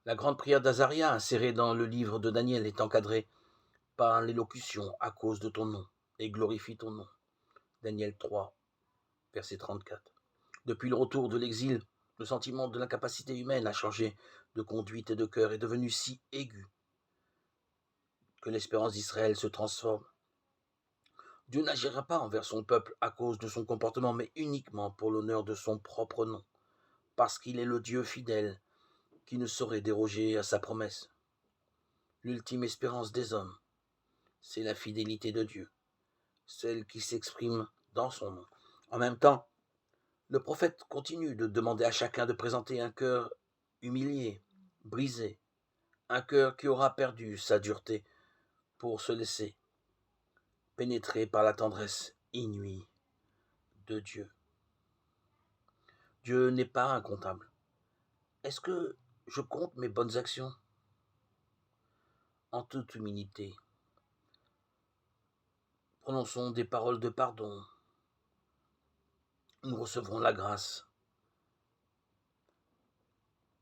La grande prière d'Azaria, insérée dans le livre de Daniel, est encadrée par l'élocution à cause de ton nom et glorifie ton nom. Daniel 3, verset 34. Depuis le retour de l'exil, le sentiment de l'incapacité humaine a changé de conduite et de cœur est devenu si aigu que l'espérance d'Israël se transforme. Dieu n'agira pas envers son peuple à cause de son comportement, mais uniquement pour l'honneur de son propre nom, parce qu'il est le Dieu fidèle qui ne saurait déroger à sa promesse. L'ultime espérance des hommes, c'est la fidélité de Dieu, celle qui s'exprime dans son nom. En même temps, le prophète continue de demander à chacun de présenter un cœur humilié, brisé, un cœur qui aura perdu sa dureté pour se laisser pénétrer par la tendresse inouïe de Dieu. Dieu n'est pas incontable. Est-ce que je compte mes bonnes actions? En toute humilité, prononçons des paroles de pardon. Nous recevrons la grâce.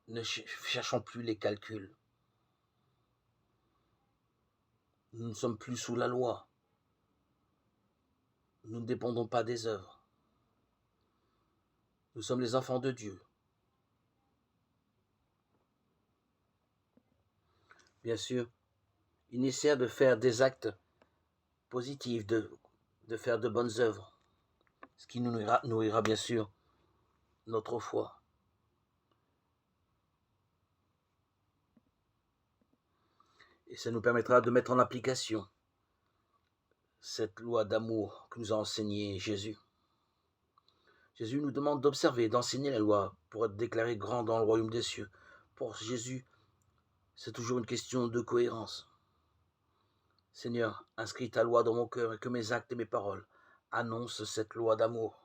Ne cherchons plus les calculs. Nous ne sommes plus sous la loi. Nous ne dépendons pas des œuvres. Nous sommes les enfants de Dieu. Bien sûr, il est nécessaire de faire des actes positifs, de faire de bonnes œuvres, ce qui nourrira bien sûr notre foi. Et ça nous permettra de mettre en application cette loi d'amour que nous a enseignée Jésus. Jésus nous demande d'observer, d'enseigner la loi pour être déclaré grand dans le royaume des cieux. Pour Jésus, c'est toujours une question de cohérence. Seigneur, inscris ta loi dans mon cœur et que mes actes et mes paroles annoncent cette loi d'amour.